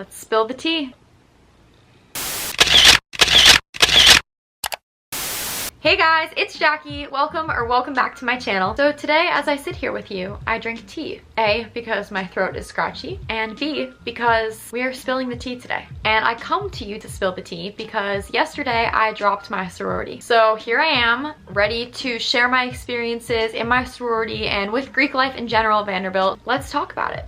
let's spill the tea. Hey guys, it's Jackie. Welcome back to my channel. So today, as I sit here with you, I drink tea. A, because my throat is scratchy, and B, because we are spilling the tea today. And I come to you to spill the tea because yesterday I dropped my sorority. So here I am, ready to share my experiences in my sorority and with Greek life in general at Vanderbilt. Let's talk about it.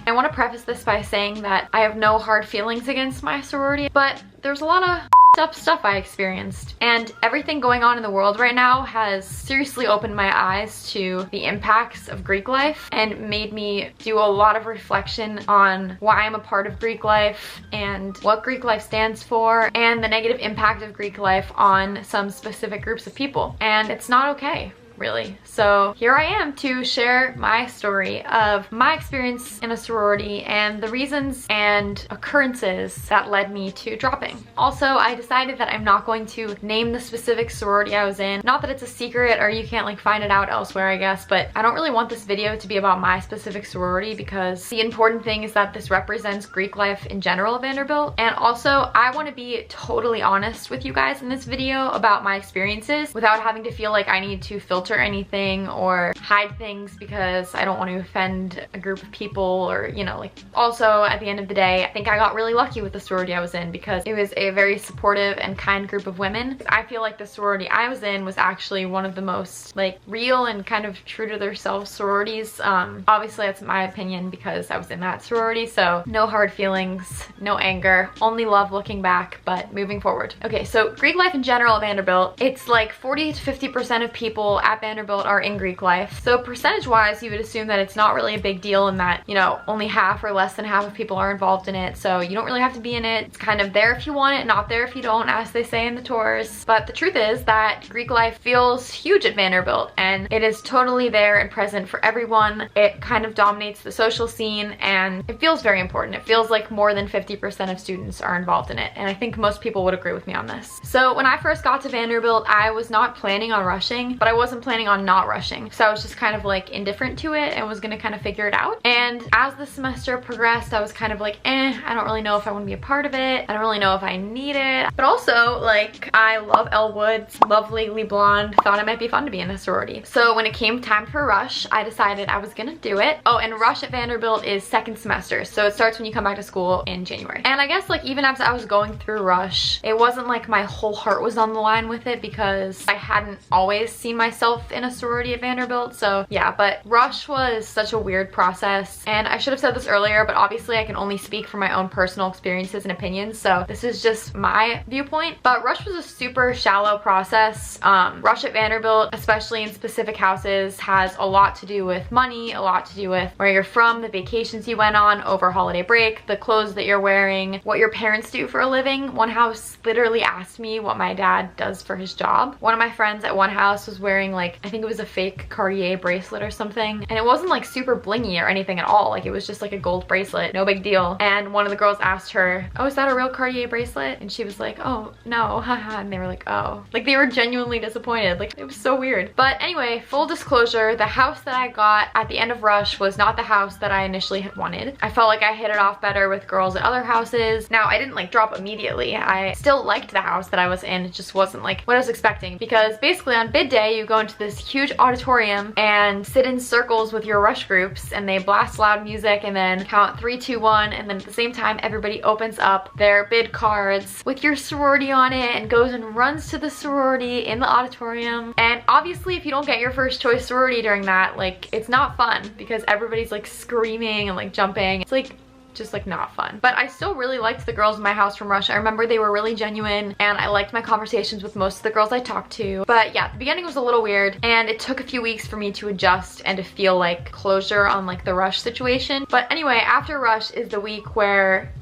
I want to preface this by saying that I have no hard feelings against my sorority, but there's a lot of up stuff I experienced, and everything going on in the world right now has seriously opened my eyes to the impacts of Greek life and made me do a lot of reflection on why I'm a part of Greek life and what Greek life stands for and the negative impact of Greek life on some specific groups of people, and it's not okay, really. So here I am to share my story of my experience in a sorority and the reasons and occurrences that led me to dropping. Also, I decided that I'm not going to name the specific sorority I was in. Not that it's a secret or you can't like find it out elsewhere, I guess, but I don't really want this video to be about my specific sorority because the important thing is that this represents Greek life in general at Vanderbilt. And also, I want to be totally honest with you guys in this video about my experiences without having to feel like I need to filter anything or hide things because I don't want to offend a group of people, or you know, like, also at the end of the day, I think I got really lucky with the sorority I was in because it was a very supportive and kind group of women. I feel like the sorority I was in was actually one of the most like real and kind of true to themselves sororities. Obviously that's my opinion because I was in that sorority, so no hard feelings, no anger, only love looking back, but moving forward. Okay, so Greek life in general at Vanderbilt, it's like 40 to 50% of people at Vanderbilt are in Greek life. So percentage wise, you would assume that it's not really a big deal and that, you know, only half or less than half of people are involved in it. So you don't really have to be in it. It's kind of there if you want it, not there if you don't, as they say in the tours. But the truth is that Greek life feels huge at Vanderbilt and it is totally there and present for everyone. It kind of dominates the social scene and it feels very important. It feels like more than 50% of students are involved in it. And I think most people would agree with me on this. So when I first got to Vanderbilt, I was not planning on rushing, but I wasn't planning on not rushing. So I was just kind of like indifferent to it and was gonna kind of figure it out. And as the semester progressed, I was kind of like, I don't really know if I want to be a part of it. I don't really know if I need it. But also, like, I love Elle Woods, love Legally Blonde, thought it might be fun to be in a sorority. So when it came time for Rush, I decided I was gonna do it. Oh, and Rush at Vanderbilt is second semester. So it starts when you come back to school in January. And I guess like even as I was going through Rush, it wasn't like my whole heart was on the line with it because I hadn't always seen myself in a sorority at Vanderbilt. So yeah, but Rush was such a weird process. And I should have said this earlier, but obviously I can only speak from my own personal experiences and opinions. So this is just my viewpoint. But Rush was a super shallow process. Rush at Vanderbilt, especially in specific houses, has a lot to do with money, a lot to do with where you're from, the vacations you went on over holiday break, the clothes that you're wearing, what your parents do for a living. One house literally asked me what my dad does for his job. One of my friends at one house was wearing like, I think it was a fake Cartier bracelet or something, and it wasn't like super blingy or anything at all. Like it was just like a gold bracelet, no big deal. And one of the girls asked her, oh, is that a real Cartier bracelet? And she was like, oh no, haha. And they were like, oh, like they were genuinely disappointed. Like it was so weird. But anyway, full disclosure, the house that I got at the end of Rush was not the house that I initially had wanted. I felt like I hit it off better with girls at other houses. Now I didn't like drop immediately. I still liked the house that I was in. It just wasn't like what I was expecting, because basically on bid day you go into this huge auditorium and sit in circles with your Rush groups, and they blast loud music and then count 3, 2, 1, and then at the same time everybody opens up their bid cards with your sorority on it and goes and runs to the sorority in the auditorium. And obviously if you don't get your first choice sorority during that, like it's not fun because everybody's like screaming and like jumping. It's like just like not fun. But I still really liked the girls in my house from Rush. I remember they were really genuine and I liked my conversations with most of the girls I talked to. But yeah, the beginning was a little weird and it took a few weeks for me to adjust and to feel like closure on like the Rush situation. But anyway, after Rush is the week where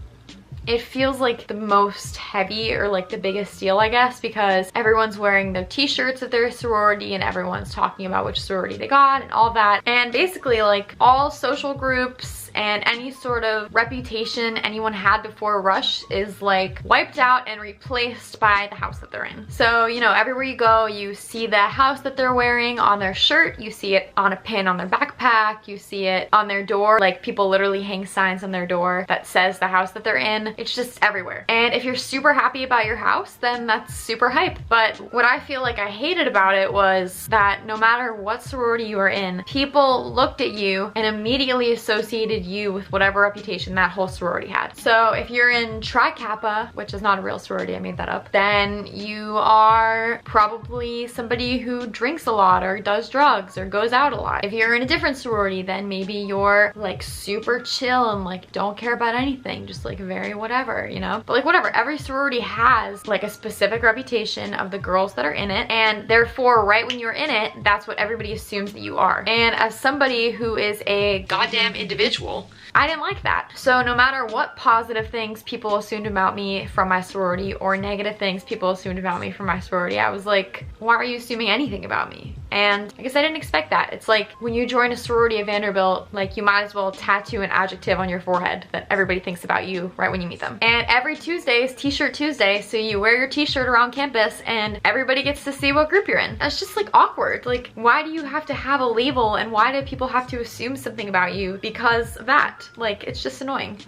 it feels like the most heavy, or like the biggest deal, I guess, because everyone's wearing their t-shirts of their sorority and everyone's talking about which sorority they got and all that. And basically like all social groups and any sort of reputation anyone had before Rush is like wiped out and replaced by the house that they're in. So, you know, everywhere you go, you see the house that they're wearing on their shirt, you see it on a pin on their backpack, you see it on their door, like people literally hang signs on their door that says the house that they're in. It's just everywhere. And if you're super happy about your house, then that's super hype. But what I feel like I hated about it was that no matter what sorority you were in, people looked at you and immediately associated you with whatever reputation that whole sorority had. So if you're in Tri Kappa, which is not a real sorority, I made that up, then you are probably somebody who drinks a lot or does drugs or goes out a lot. If you're in a different sorority, then maybe you're like super chill and like don't care about anything, just like very whatever, you know? But like whatever, every sorority has like a specific reputation of the girls that are in it, and therefore right when you're in it, that's what everybody assumes that you are. And as somebody who is a goddamn individual, I didn't like that. So no matter what positive things people assumed about me from my sorority or negative things people assumed about me from my sorority, I was like, why are you assuming anything about me? And I guess I didn't expect that. It's like when you join a sorority at Vanderbilt, like you might as well tattoo an adjective on your forehead that everybody thinks about you right when you meet them. And every Tuesday is T-shirt Tuesday, so you wear your T-shirt around campus and everybody gets to see what group you're in. That's just like awkward. Like, why do you have to have a label and why do people have to assume something about you because of that? Like, it's just annoying.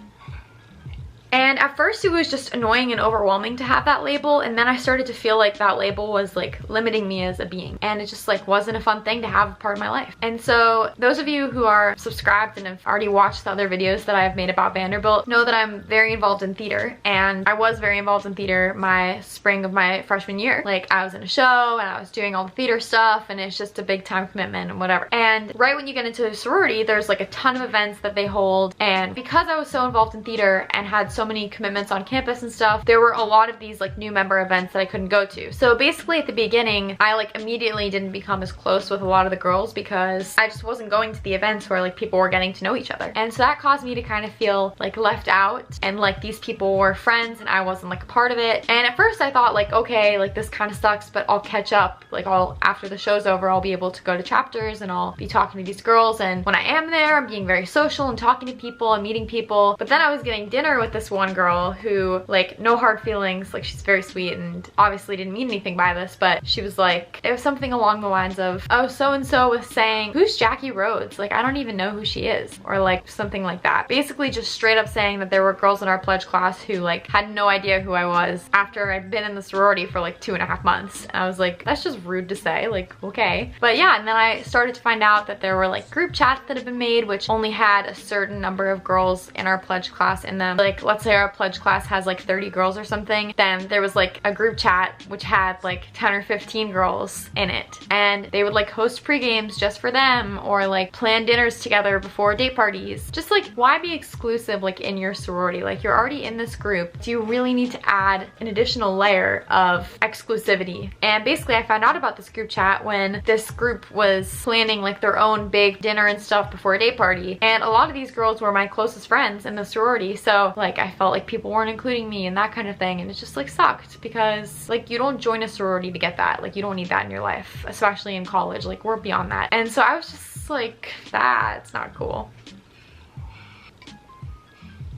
And at first it was just annoying and overwhelming to have that label, and then I started to feel like that label was like limiting me as a being, and it just like wasn't a fun thing to have a part of my life. And so those of you who are subscribed and have already watched the other videos that I've made about Vanderbilt know that I'm very involved in theater, and I was very involved in theater my spring of my freshman year. Like, I was in a show and I was doing all the theater stuff, and it's just a big time commitment and whatever. And right when you get into a sorority, there's like a ton of events that they hold, and because I was so involved in theater and had so many commitments on campus and stuff, there were a lot of these like new member events that I couldn't go to. So basically at the beginning, I like immediately didn't become as close with a lot of the girls because I just wasn't going to the events where like people were getting to know each other. And so that caused me to kind of feel like left out, and like these people were friends and I wasn't like a part of it. And at first I thought like, okay, like this kind of sucks, but I'll catch up. Like, after the show's over, I'll be able to go to chapters and I'll be talking to these girls, and when I am there, I'm being very social and talking to people and meeting people. But then I was getting dinner with this one girl who, like, no hard feelings, like she's very sweet and obviously didn't mean anything by this, but she was like, it was something along the lines of, oh, so-and-so was saying, who's Jackie Rhodes? Like, I don't even know who she is, or like something like that. Basically just straight up saying that there were girls in our pledge class who like had no idea who I was after I'd been in the sorority for like 2.5 months. And I was like, that's just rude to say, like, okay. But yeah, and then I started to find out that there were like group chats that had been made which only had a certain number of girls in our pledge class in them. Like, let's say our pledge class has like 30 girls or something, then there was like a group chat which had like 10 or 15 girls in it, and they would like host pre-games just for them, or like plan dinners together before date parties. Just like, why be exclusive like in your sorority? Like, you're already in this group. Do you really need to add an additional layer of exclusivity? And basically I found out about this group chat when this group was planning like their own big dinner and stuff before a date party, and a lot of these girls were my closest friends in the sorority, so like I felt like people weren't including me and that kind of thing, and it just like sucked because like you don't join a sorority to get that. Like, you don't need that in your life, especially in college. Like, we're beyond that. And so I was just like, that's not cool.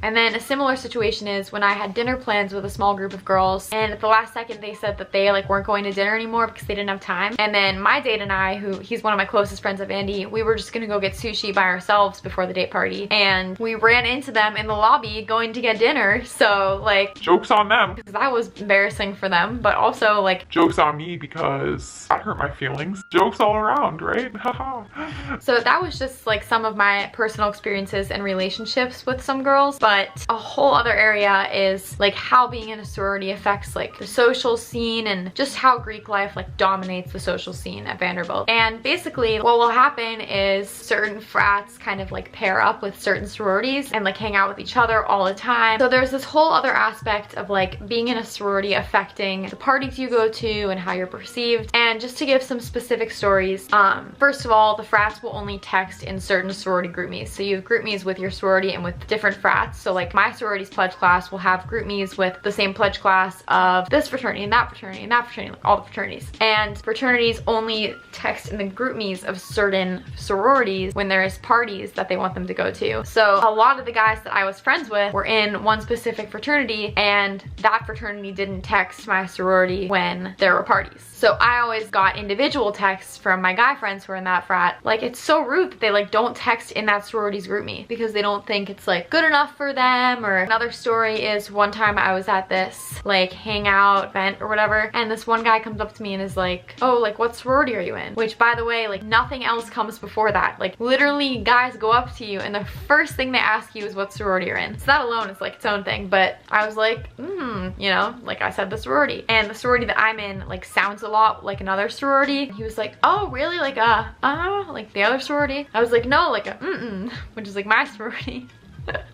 And then a similar situation is when I had dinner plans with a small group of girls, and at the last second they said that they like weren't going to dinner anymore because they didn't have time. And then my date and I, who he's one of my closest friends at Vandy, we were just gonna go get sushi by ourselves before the date party, and we ran into them in the lobby going to get dinner. So like, joke's on them, because that was embarrassing for them, but also like, joke's on me because that hurt my feelings. Jokes all around, right? Haha. So that was just like some of my personal experiences and relationships with some girls. But a whole other area is like how being in a sorority affects like the social scene, and just how Greek life like dominates the social scene at Vanderbilt. And basically what will happen is certain frats kind of like pair up with certain sororities and like hang out with each other all the time. So there's this whole other aspect of like being in a sorority affecting the parties you go to and how you're perceived. And just to give some specific stories, first of all, the frats will only text in certain sorority group me's. So you have group me's with your sorority and with different frats. frats. So like my sorority's pledge class will have group me's with the same pledge class of this fraternity and that fraternity and that fraternity, like all the fraternities. And fraternities only text in the group me's of certain sororities when there's parties that they want them to go to. So a lot of the guys that I was friends with were in one specific fraternity, and that fraternity didn't text my sorority when there were parties. So I always got individual texts from my guy friends who are in that frat. Like, it's so rude that they like don't text in that sorority's group me because they don't think it's like good enough for them. Or another story is one time I was at this like hangout event or whatever, and this one guy comes up to me and is like, oh, like what sorority are you in? Which, by the way, like nothing else comes before that. Like literally guys go up to you and the first thing they ask you is what sorority you're in. So that alone is like its own thing. But I was like, you know, like I said the sorority, and the sorority that I'm in like sounds a lot like another sorority. He was like, oh really, like like the other sorority? I was like, no, like a which is like my sorority.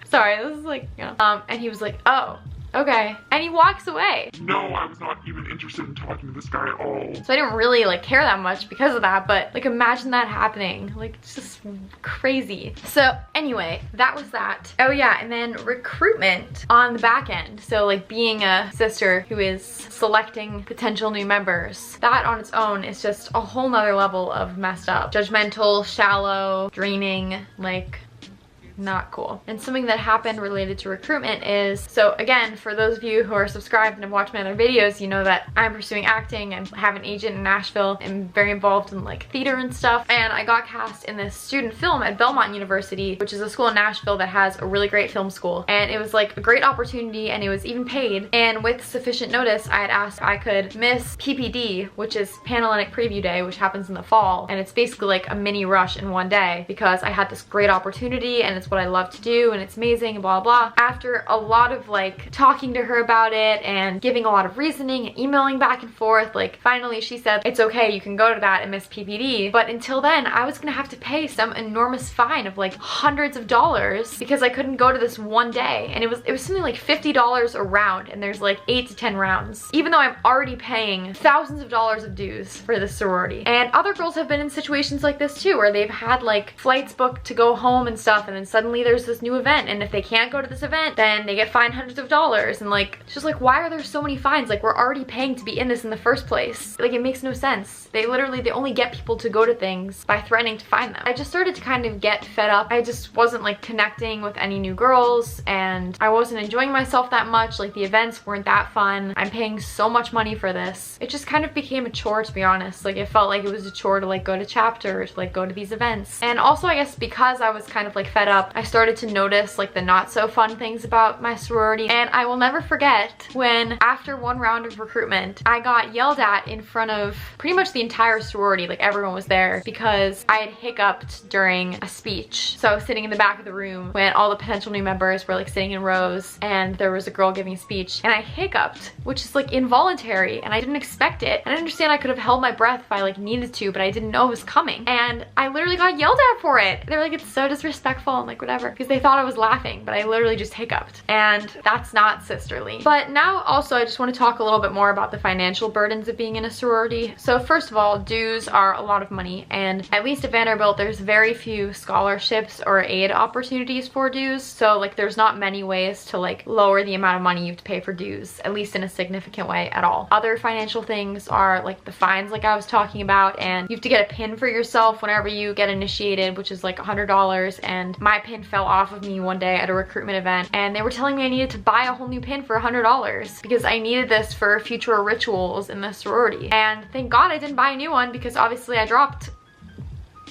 Sorry, this is like, you know. And he was like, oh, okay. And he walks away. No, I was not even interested in talking to this guy at all. So I didn't really like care that much because of that, but like imagine that happening. Like it's just crazy. So anyway, that was that. Oh yeah, and then recruitment on the back end. So like being a sister who is selecting potential new members, that on its own is just a whole nother level of messed up. Judgmental, shallow, draining, like not cool. And something that happened related to recruitment is, so again, for those of you who are subscribed and have watched my other videos, you know that I'm pursuing acting and have an agent in Nashville and very involved in like theater and stuff. And I got cast in this student film at Belmont University, which is a school in Nashville that has a really great film school. And it was like a great opportunity, and it was even paid. And with sufficient notice, I had asked if I could miss PPD, which is Panhellenic Preview Day, which happens in the fall. And it's basically like a mini rush in one day because I had this great opportunity and it's what I love to do and it's amazing and blah blah. After a lot of like talking to her about it and giving a lot of reasoning and emailing back and forth, like finally she said it's okay, you can go to that and miss PPD. But until then I was gonna have to pay some enormous fine of like hundreds of dollars because I couldn't go to this one day, and it was something like $50 a round, and there's like 8 to 10 rounds, even though I'm already paying thousands of dollars of dues for this sorority. And other girls have been in situations like this too, where they've had like flights booked to go home and stuff, and then suddenly there's this new event, and if they can't go to this event then they get fined hundreds of dollars. And like it's just like, why are there so many fines? Like we're already paying to be in this in the first place. Like it makes no sense. They only get people to go to things by threatening to fine them. I just started to kind of get fed up. I just wasn't like connecting with any new girls, and I wasn't enjoying myself that much. Like the events weren't that fun. I'm paying so much money for this. It just kind of became a chore, to be honest. Like it felt like it was a chore to like go to chapter, to like go to these events. And also I guess because I was kind of like fed up, I started to notice like the not so fun things about my sorority. And I will never forget when after one round of recruitment I got yelled at in front of pretty much the entire sorority, like everyone was there, because I had hiccuped during a speech. So I was sitting in the back of the room when all the potential new members were like sitting in rows, and there was a girl giving a speech and I hiccuped, which is like involuntary, and I didn't expect it. And I understand I could have held my breath if I like needed to, but I didn't know it was coming, and I literally got yelled at for it. They're like, it's so disrespectful and like whatever, because they thought I was laughing, but I literally just hiccuped, and that's not sisterly. But now also I just want to talk a little bit more about the financial burdens of being in a sorority. So first of all, dues are a lot of money, and at least at Vanderbilt there's very few scholarships or aid opportunities for dues. So like there's not many ways to like lower the amount of money you have to pay for dues, at least in a significant way at all. Other financial things are like the fines like I was talking about, and you have to get a pin for yourself whenever you get initiated, which is like $100. And my pin fell off of me one day at a recruitment event, and they were telling me I needed to buy a whole new pin for $100 because I needed this for future rituals in the sorority. And thank God I didn't buy a new one because obviously I dropped.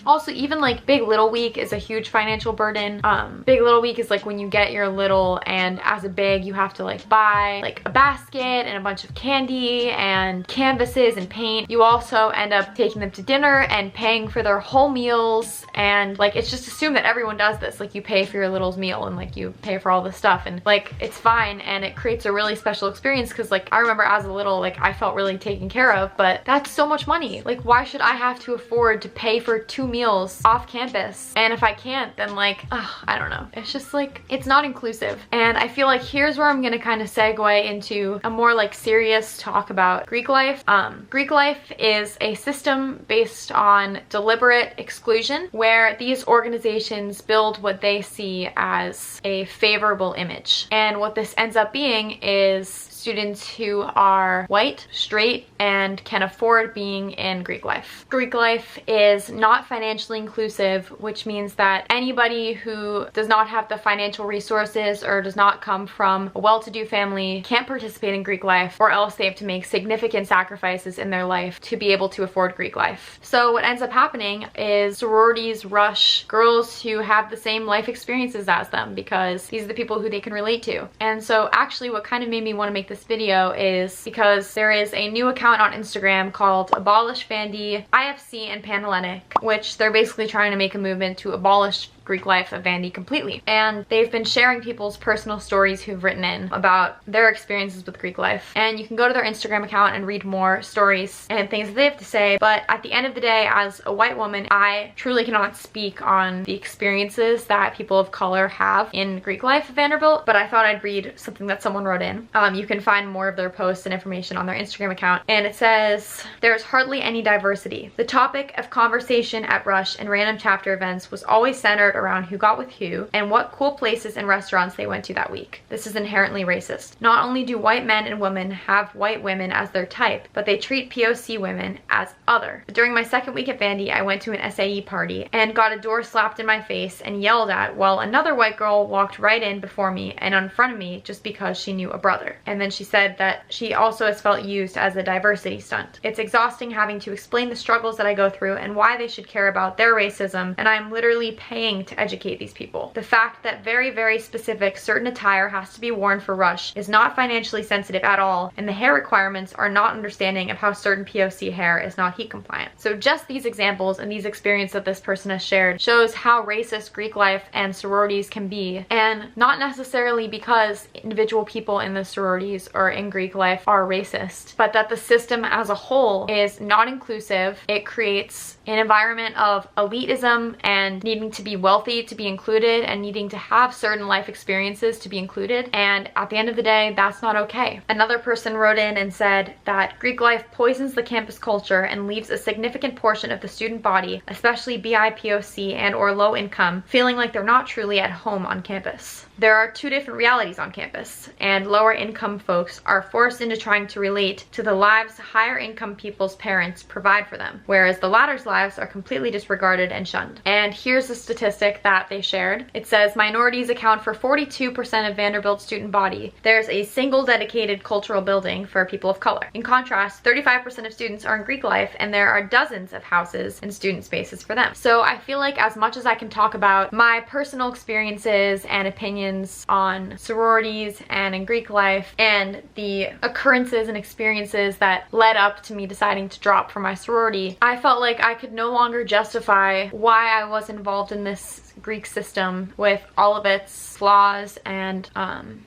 Also, even like Big Little Week is a huge financial burden. Big Little Week is like when you get your little, and as a big you have to like buy like a basket and a bunch of candy and canvases and paint. You also end up taking them to dinner and paying for their whole meals, and like it's just assumed that everyone does this. Like you pay for your little's meal and like you pay for all this stuff, and like it's fine, and it creates a really special experience because like I remember as a little, like I felt really taken care of, but that's so much money. Like why should I have to afford to pay for 2 meals off campus. And if I can't, then like, I don't know. It's just like, it's not inclusive. And I feel like here's where I'm gonna kind of segue into a more like serious talk about Greek life. Greek life is a system based on deliberate exclusion where these organizations build what they see as a favorable image. And what this ends up being is students who are white, straight, and can afford being in Greek life. Greek life is not financially inclusive, which means that anybody who does not have the financial resources or does not come from a well-to-do family can't participate in Greek life, or else they have to make significant sacrifices in their life to be able to afford Greek life. So what ends up happening is sororities rush girls who have the same life experiences as them because these are the people who they can relate to. And so actually what kind of made me want to make this video is because there is a new account on Instagram called Abolish Vandy, IFC, and Panhellenic, which they're basically trying to make a movement to abolish Greek life of Vandy completely. And they've been sharing people's personal stories who've written in about their experiences with Greek life. And you can go to their Instagram account and read more stories and things that they have to say. But at the end of the day, as a white woman, I truly cannot speak on the experiences that people of color have in Greek life at Vanderbilt, but I thought I'd read something that someone wrote in. You can find more of their posts and information on their Instagram account. And it says, "There's hardly any diversity. The topic of conversation at Rush and random chapter events was always centered around who got with who and what cool places and restaurants they went to that week. This is inherently racist. Not only do white men and women have white women as their type, but they treat POC women as other. During my second week at Vandy, I went to an SAE party and got a door slapped in my face and yelled at while another white girl walked right in before me and in front of me just because she knew a brother." And then she said that she also has felt used as a diversity stunt. "It's exhausting having to explain the struggles that I go through and why they should care about their racism, and I'm literally paying to educate these people. The fact that very, very specific certain attire has to be worn for Rush is not financially sensitive at all, and the hair requirements are not understanding of how certain POC hair is not heat compliant." So just these examples and these experiences that this person has shared shows how racist Greek life and sororities can be, and not necessarily because individual people in the sororities or in Greek life are racist, but that the system as a whole is not inclusive. It creates an environment of elitism and needing to be wealthy to be included and needing to have certain life experiences to be included, and at the end of the day, that's not okay. Another person wrote in and said that Greek life poisons the campus culture and leaves a significant portion of the student body, especially BIPOC and or low income, feeling like they're not truly at home on campus. There are two different realities on campus, and lower income folks are forced into trying to relate to the lives higher income people's parents provide for them, whereas the latter's lives are completely disregarded and shunned. And here's a statistic that they shared. It says minorities account for 42% of Vanderbilt's student body. There's a single dedicated cultural building for people of color. In contrast, 35% of students are in Greek life, and there are dozens of houses and student spaces for them. So I feel like as much as I can talk about my personal experiences and opinions on sororities and in Greek life and the occurrences and experiences that led up to me deciding to drop from my sorority, I felt like I could no longer justify why I was involved in this Greek system with all of its flaws and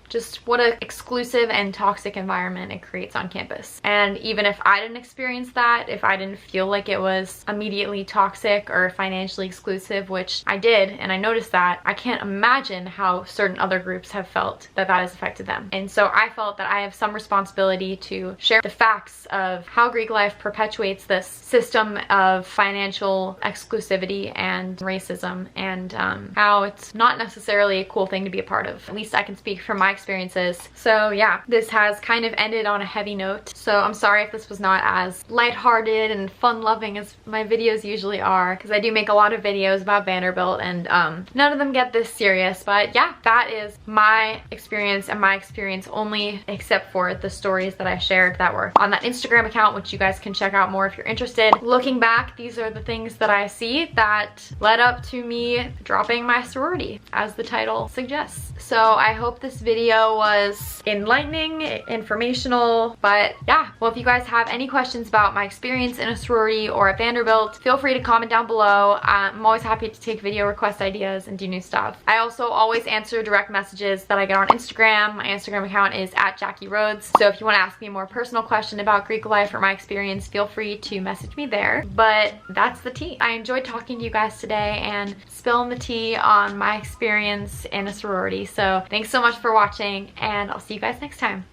just what an exclusive and toxic environment it creates on campus. And even if I didn't experience that, if I didn't feel like it was immediately toxic or financially exclusive, which I did, and I noticed that, I can't imagine how certain other groups have felt that that has affected them. And so I felt that I have some responsibility to share the facts of how Greek life perpetuates this system of financial exclusivity and racism, and how it's not necessarily a cool thing to be a part of. At least I can speak from my experiences. So yeah, this has kind of ended on a heavy note. So I'm sorry if this was not as lighthearted and fun-loving as my videos usually are, because I do make a lot of videos about Vanderbilt and none of them get this serious. But yeah, that is my experience and my experience only, except for the stories that I shared that were on that Instagram account, which you guys can check out more if you're interested. Looking back, these are the things that I see that led up to me dropping my sorority, as the title suggests. So I hope this video was enlightening, informational, but yeah. Well, if you guys have any questions about my experience in a sorority or at Vanderbilt, feel free to comment down below. I'm always happy to take video request ideas and do new stuff. I also always answer direct messages that I get on Instagram. My Instagram account is @JackieRhodes. So if you want to ask me a more personal question about Greek life or my experience, feel free to message me there. But that's the tea. I enjoyed talking to you guys today and spilling the tea on my experience in a sorority. So thanks so much for watching, and I'll see you guys next time.